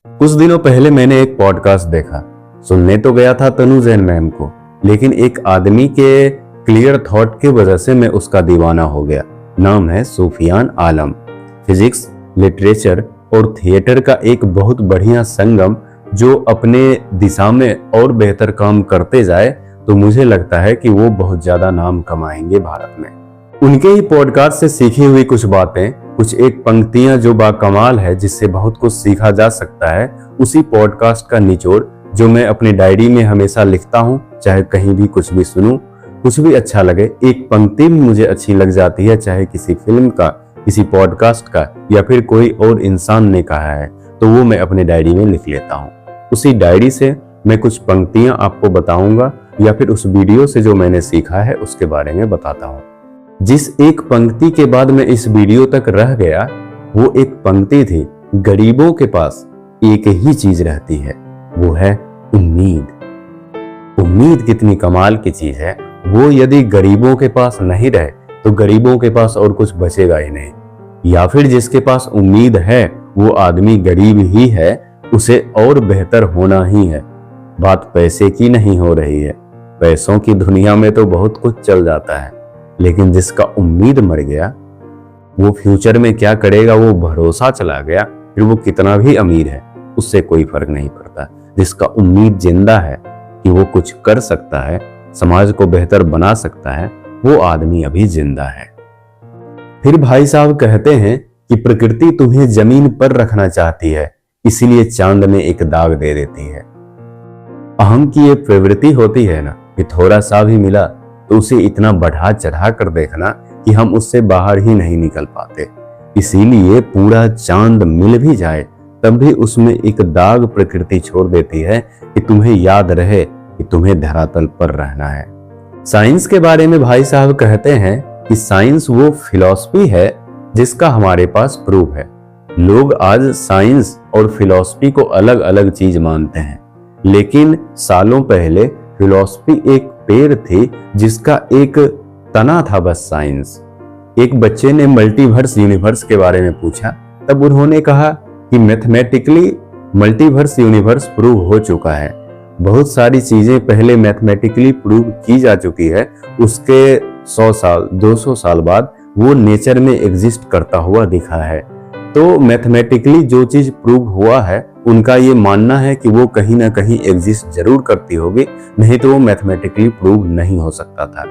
कुछ दिनों पहले मैंने एक पॉडकास्ट देखा। सुनने तो गया था तनु जैन मैम को, लेकिन एक आदमी के क्लियर थॉट की वजह से मैं उसका दीवाना हो गया। नाम है सूफियान आलम। फिजिक्स, लिटरेचर और थिएटर का एक बहुत बढ़िया संगम जो अपने दिशा में और बेहतर काम करते जाए तो मुझे लगता है कि वो बहुत ज्यादा नाम कमाएंगे भारत में। उनके ही पॉडकास्ट से सीखी हुई कुछ बातें, कुछ एक पंक्तियां जो बाकमाल है, जिससे बहुत कुछ सीखा जा सकता है, उसी पॉडकास्ट का निचोड़ जो मैं अपनी डायरी में हमेशा लिखता हूँ। चाहे कहीं भी कुछ भी सुनूं, कुछ भी अच्छा लगे, एक पंक्ति भी मुझे अच्छी लग जाती है, चाहे किसी फिल्म का, किसी पॉडकास्ट का या फिर कोई और इंसान ने कहा है, तो वो मैं अपनी डायरी में लिख लेता हूँ। उसी डायरी से मैं कुछ पंक्तियां आपको बताऊंगा या फिर उस वीडियो से जो मैंने सीखा है उसके बारे में बताता हूँ। जिस एक पंक्ति के बाद मैं इस वीडियो तक रह गया, वो एक पंक्ति थी, गरीबों के पास एक ही चीज रहती है, वो है उम्मीद। उम्मीद कितनी कमाल की चीज है। वो यदि गरीबों के पास नहीं रहे तो गरीबों के पास और कुछ बचेगा ही नहीं, या फिर जिसके पास उम्मीद है वो आदमी गरीब ही है, उसे और बेहतर होना ही है। बात पैसे की नहीं हो रही है। पैसों की दुनिया में तो बहुत कुछ चल जाता है, लेकिन जिसका उम्मीद मर गया, वो फ्यूचर में क्या करेगा वो भरोसा चला गया, फिर वो कितना भी अमीर है उससे कोई फर्क नहीं पड़ता। जिसका उम्मीद जिंदा है कि वो कुछ कर सकता है, समाज को बेहतर बना सकता है, वो आदमी अभी जिंदा है। फिर भाई साहब कहते हैं कि प्रकृति तुम्हें जमीन पर रखना चाहती है, इसीलिए चांद में एक दाग दे देती है। अहम की ये प्रवृत्ति होती है ना कि थोड़ा सा भी मिला तो उसे इतना बढ़ा चढ़ा कर देखना कि हम उससे बाहर ही नहीं निकल पाते। इसीलिए पूरा चांद मिल भी जाए तब भी उसमें एक दाग प्रकृति छोड़ देती है कि तुम्हें याद रहे कि तुम्हें धरातल पर रहना है। साइंस के बारे में भाई साहब कहते हैं कि साइंस वो फिलॉसफी है जिसका हमारे पास प्रूफ है। लोग आज साइंस और फिलॉसफी को अलग अलग चीज मानते हैं, लेकिन सालों पहले फिलॉसफी एक पेड़ थी जिसका एक तना था बस साइंस। एक बच्चे ने मल्टीवर्स यूनिवर्स के बारे में पूछा, तब उन्होंने कहा कि मैथमेटिकली मल्टीवर्स यूनिवर्स प्रूव हो चुका है। बहुत सारी चीजें पहले मैथमेटिकली प्रूव की जा चुकी है, उसके 100 साल 200 साल बाद वो नेचर में एग्जिस्ट करता हुआ दिखा है। तो मैथमेटिकली जो चीज प्रूव हुआ है, उनका ये मानना है कि वो कहीं ना कहीं एग्जिस्ट जरूर करती होगी, नहीं तो वो मैथमेटिकली प्रूव नहीं हो सकता था।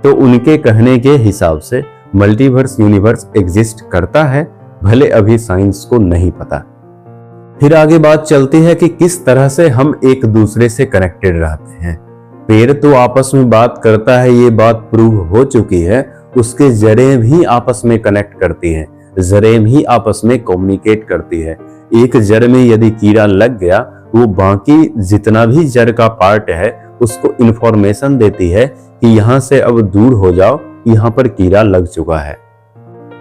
तो उनके कहने के हिसाब से मल्टीवर्स यूनिवर्स एग्जिस्ट करता है, भले अभी साइंस को नहीं पता। फिर आगे बात चलती है कि किस तरह से हम एक दूसरे से कनेक्टेड रहते हैं। पेड़ तो आपस में बात करता है, ये बात प्रूव हो चुकी है। उसके जड़ें भी आपस में कनेक्ट करती हैं, जड़ें भी आपस में कम्युनिकेट करती है। एक जड़ में यदि कीड़ा लग गया, वो बाकी जितना भी जड़ का पार्ट है उसको इंफॉर्मेशन देती है कि यहाँ से अब दूर हो जाओ, यहाँ पर कीड़ा लग चुका है।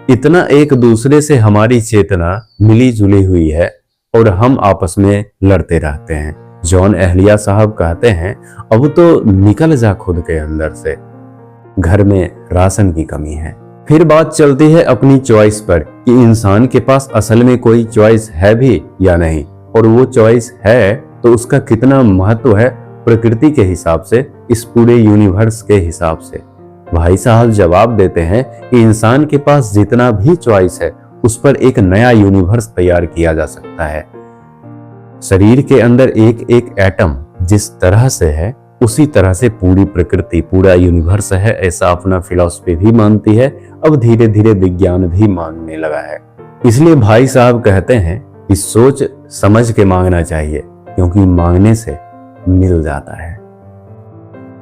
इतना एक दूसरे से हमारी चेतना मिली जुली हुई है और हम आपस में लड़ते रहते हैं। जॉन एहलिया साहब कहते हैं, अब तो निकल जा खुद के अंदर से, घर में राशन की कमी है। फिर बात चलती है अपनी चॉइस पर कि इंसान के पास असल में कोई चॉइस है भी या नहीं, और वो चॉइस है तो उसका कितना महत्व है प्रकृति के हिसाब से, इस पूरे यूनिवर्स के हिसाब से। भाई साहब जवाब देते हैं कि इंसान के पास जितना भी चॉइस है उस पर एक नया यूनिवर्स तैयार किया जा सकता है। शरीर के अंदर एक एक एटम जिस तरह से है, उसी तरह से पूरी प्रकृति, पूरा यूनिवर्स है, ऐसा अपना फिलॉसफी भी मानती है। अब धीरे धीरे विज्ञान भी मानने लगा है। इसलिए भाई साहब कहते हैं कि सोच समझ के मांगना चाहिए, क्योंकि मांगने से मिल जाता है।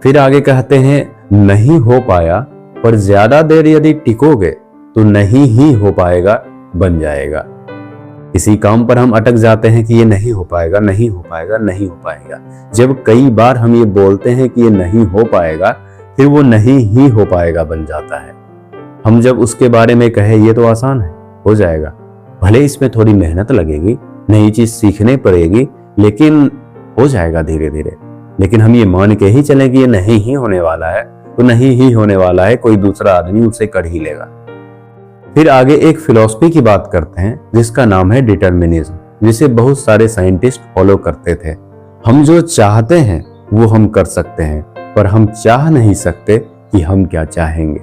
फिर आगे कहते हैं, नहीं हो पाया पर ज्यादा देर यदि टिकोगे तो नहीं ही हो पाएगा बन जाएगा। किसी काम पर हम अटक जाते हैं कि ये नहीं हो पाएगा, नहीं हो पाएगा, नहीं हो पाएगा। जब कई बार हम ये बोलते हैं कि ये नहीं हो पाएगा, फिर वो नहीं ही हो पाएगा बन जाता है। हम जब उसके बारे में कहें ये तो आसान है, हो जाएगा, भले इसमें थोड़ी मेहनत लगेगी, नई चीज सीखने पड़ेगी, लेकिन हो जाएगा धीरे धीरे। लेकिन हम ये मान के ही चलें कि ये नहीं ही होने वाला है, तो नहीं ही होने वाला है, कोई दूसरा आदमी उसे कर ही लेगा। फिर आगे एक फिलॉसफी की बात करते हैं जिसका नाम है डिटर्मिनिज्म। जिसे बहुत सारे साइंटिस्ट फॉलो करते थे। हम जो चाहते हैं वो हम कर सकते हैं, पर हम चाह नहीं सकते कि हम क्या चाहेंगे।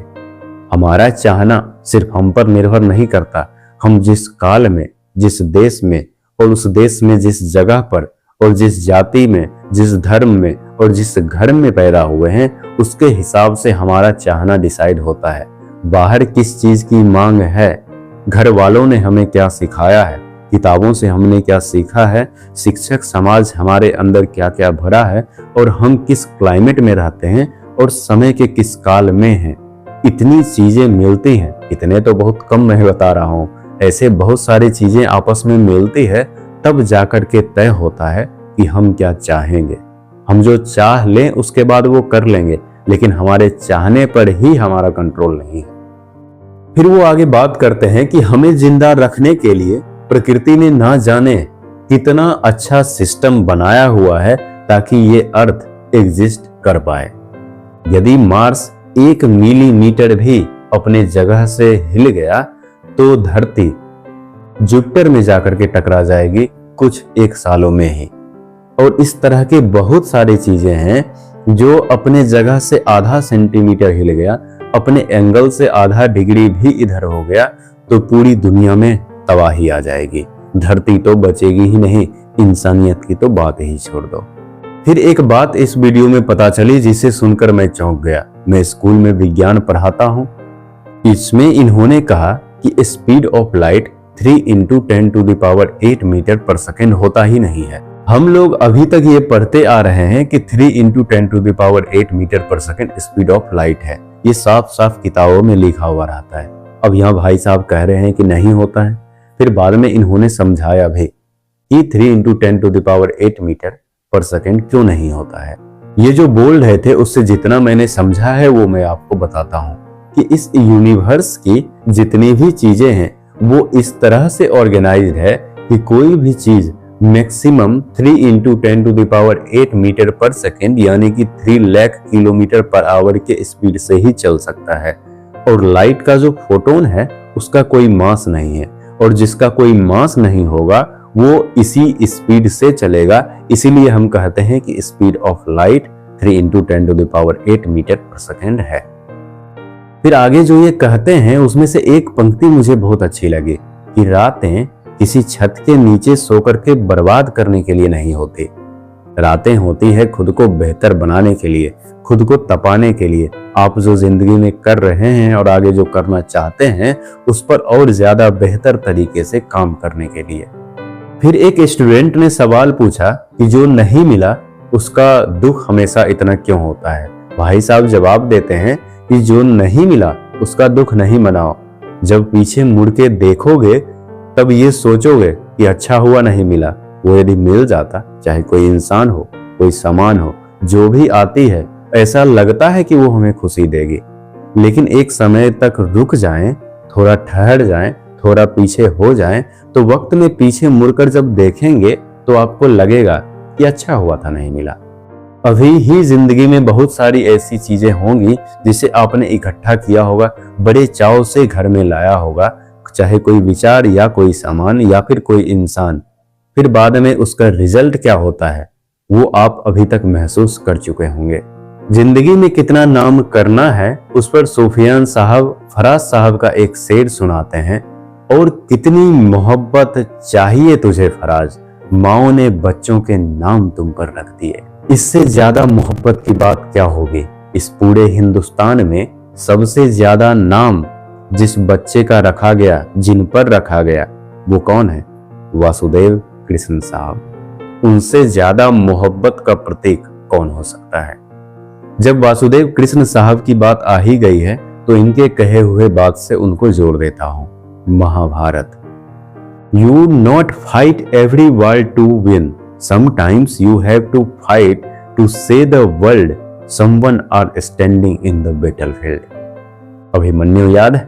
हमारा चाहना सिर्फ हम पर निर्भर नहीं करता। हम जिस काल में, जिस देश में, और उस देश में जिस जगह पर, और जिस जाति में, जिस धर्म में और जिस घर में पैदा हुए हैं, उसके हिसाब से हमारा चाहना डिसाइड होता है। बाहर किस चीज की मांग है, घर वालों ने हमें क्या सिखाया है, किताबों से हमने क्या सीखा है, शिक्षक समाज हमारे अंदर क्या क्या भरा है, और हम किस क्लाइमेट में रहते हैं और समय के किस काल में हैं, इतनी चीजें मिलती हैं। इतने तो बहुत कम मैं बता रहा हूँ, ऐसे बहुत सारी चीजें आपस में मिलती है, तब जाकर के तय होता है कि हम क्या चाहेंगे। हम जो चाह लें उसके बाद वो कर लेंगे, लेकिन हमारे चाहने पर ही हमारा कंट्रोल नहीं है। फिर वो आगे बात करते हैं कि हमें जिंदा रखने के लिए प्रकृति ने ना जाने कितना अच्छा सिस्टम बनाया हुआ है ताकि ये अर्थ एग्जिस्ट कर पाए। यदि मार्स 1 मिलीमीटर भी अपने जगह से हिल गया तो धरती जुपिटर में जाकर के टकरा जाएगी कुछ 1 सालों में ही। और इस तरह की बहुत सारी चीजें हैं जो अपने जगह से आधा सेंटीमीटर हिल गया, अपने एंगल से आधा डिग्री भी इधर हो गया तो पूरी दुनिया में तबाही आ जाएगी। धरती तो बचेगी ही नहीं, इंसानियत की तो बात ही छोड़ दो। फिर एक बात इस वीडियो में पता चली जिसे सुनकर मैं चौंक गया। मैं स्कूल में विज्ञान पढ़ाता हूँ। इसमें इन्होंने कहा कि स्पीड ऑफ लाइट 3 × 10⁸ मीटर पर सेकेंड होता ही नहीं है। हम लोग अभी तक ये पढ़ते आ रहे हैं कि 3 × 10⁸ मीटर पर सेकेंड स्पीड ऑफ लाइट है। ये साफ साफ किताबों में लिखा हुआ रहता है। अब यहाँ भाई साहब कह रहे हैं कि नहीं होता है। फिर बाद में इन्होंने समझाया भी कि 3 × 10⁸ मीटर पर सेकेंड क्यों नहीं होता है। ये जो बोल रहे थे उससे जितना मैंने समझा है वो मैं आपको बताता हूँ कि इस यूनिवर्स की जितनी भी चीजें हैं वो इस तरह से ऑर्गेनाइज्ड है कि कोई भी चीज मैक्सिमम 3 × 10⁸ मीटर पर सेकेंड यानी कि 3 लाख किलोमीटर पर आवर के स्पीड से ही चल सकता है। और लाइट का जो फोटोन है उसका कोई मास नहीं है, और जिसका कोई मास नहीं होगा वो इसी स्पीड से चलेगा। इसीलिए हम कहते हैं कि स्पीड ऑफ लाइट 3 × 10⁸ मीटर पर सेकेंड है। फिर आगे जो ये कहते हैं उसमें से एक पंक्ति मुझे बहुत अच्छी लगी कि रातें किसी छत के नीचे सोकर के बर्बाद करने के लिए नहीं होती। रातें होती है खुद को बेहतर बनाने के लिए, खुद को तपाने के लिए। आप जो जिंदगी में कर रहे हैं और आगे जो करना चाहते हैं उस पर और ज्यादा बेहतर तरीके से काम करने के लिए। फिर एक स्टूडेंट ने सवाल पूछा कि जो नहीं मिला उसका दुख हमेशा इतना क्यों होता है। भाई साहब जवाब देते हैं कि जो नहीं मिला उसका दुख नहीं मनाओ। जब पीछे मुड़ के देखोगे तब ये सोचोगे कि अच्छा हुआ नहीं मिला। वो यदि मिल जाता, चाहे कोई इंसान हो, कोई सामान हो, जो भी आती है, ऐसा लगता है कि वो हमें खुशी देगी। लेकिन एक समय तक रुक जाएं, थोड़ा ठहर जाएं, थोड़ा पीछे हो जाएं, तो वक्त में पीछे मुड़कर जब देखेंगे तो आपको लगेगा कि अच्छा हुआ था नहीं मिला। अभी ही जिंदगी में बहुत सारी ऐसी चीजें होंगी जिसे आपने इकट्ठा किया होगा, बड़े चाव से घर में लाया होगा, चाहे कोई विचार या कोई सामान या फिर कोई इंसान। फिर बाद में उसका रिजल्ट क्या होता है वो आप अभी तक महसूस कर चुके होंगे। जिंदगी में कितना नाम करना है उस पर सुफियान साहब फराज साहब का एक शेर सुनाते हैं। और कितनी मोहब्बत चाहिए तुझे फराज, माओ ने बच्चों के नाम तुम पर रख दिए। इससे ज्यादा मोहब्बत की बात क्या होगी। इस पूरे हिंदुस्तान में सबसे ज्यादा नाम जिस बच्चे का रखा गया, जिन पर रखा गया, वो कौन है? वासुदेव कृष्ण साहब। उनसे ज्यादा मोहब्बत का प्रतीक कौन हो सकता है। जब वासुदेव कृष्ण साहब की बात आ ही गई है तो इनके कहे हुए बात से उनको जोड़ देता हूं। Mahabharat. You not fight every war to win. Sometimes you have to fight to say the world someone are standing in the battlefield. Abhimanyu याद है?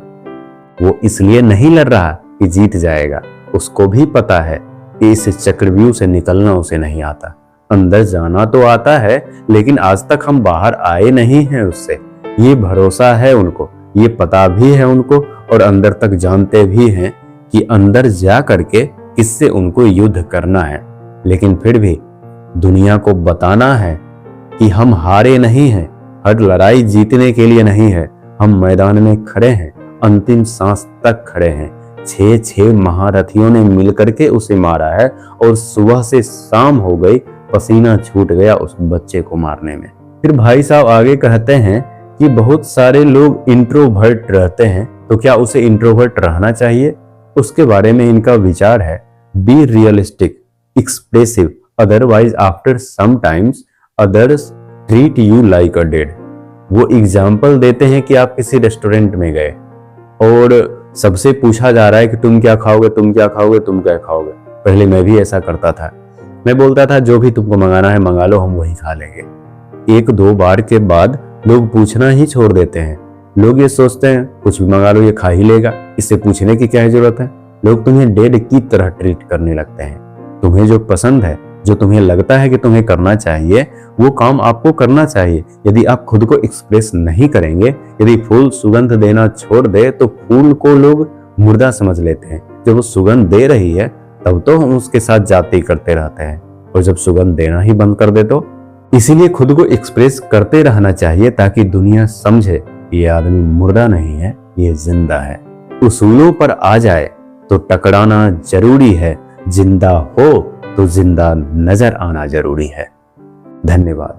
वो इसलिए नहीं लड़ रहा कि जीत जाएगा। उसको भी पता है कि इस चक्रव्यूह से निकलना उसे नहीं आता। अंदर जाना तो आता है लेकिन आज तक हम बाहर आए नहीं हैं उससे। ये भरोसा है उनको, ये पता भी है उनको, और अंदर तक जानते भी हैं कि अंदर जा करके किससे उनको युद्ध करना है, लेकिन फिर भी दुनिया को बताना है कि हम हारे नहीं हैं, हर लड़ाई जीतने के लिए नहीं है, हम मैदान में खड़े हैं, अंतिम सांस तक खड़े हैं। 6 महारथियों ने मिलकर के उसे मारा है और सुबह से शाम हो गई, पसीना छूट गया उस बच्चे को मारने में। फिर भाई साहब आगे कहते हैं कि बहुत सारे लोग इंट्रोवर्ट रहते हैं, तो क्या उसे इंट्रोवर्ट रहना चाहिए? उसके बारे में इनका विचार है, be realistic, expressive, otherwise after some times others treat you like a dead. वो एग्जाम्पल देते हैं कि आप किसी रेस्टोरेंट में गए और सबसे पूछा जा रहा है कि तुम क्या खाओगे, तुम क्या खाओगे, तुम क्या खाओगे। पहले मैं भी ऐसा करता था, मैं बोलता था जो भी तुमको मंगाना है मंगा लो, हम वही खा लेंगे। 1-2 बार के बाद लोग पूछना ही छोड़ देते हैं। लोग ये सोचते हैं कुछ भी मंगा लो, ये खा ही लेगा, इससे पूछने की क्या जरूरत है। लोग तुम्हें डेड की तरह ट्रीट करने लगते हैं। तुम्हें जो पसंद है, जो तुम्हें लगता है कि तुम्हें करना चाहिए, वो काम आपको करना चाहिए। यदि आप खुद को एक्सप्रेस नहीं करेंगे, यदि फूल सुगंध देना छोड़ दे तो फूल को लोग मुर्दा समझ लेते हैं। जब वो सुगंध दे रही है तब तो हम उसके साथ जाति करते रहते हैं, और जब सुगंध देना ही बंद कर दे तो। इसीलिए खुद को एक्सप्रेस करते रहना चाहिए ताकि दुनिया समझे ये आदमी मुर्दा नहीं है, ये जिंदा है। उसूलों पर आ जाए तो टकराना जरूरी है, जिंदा हो तो जिंदा नजर आना जरूरी है। धन्यवाद।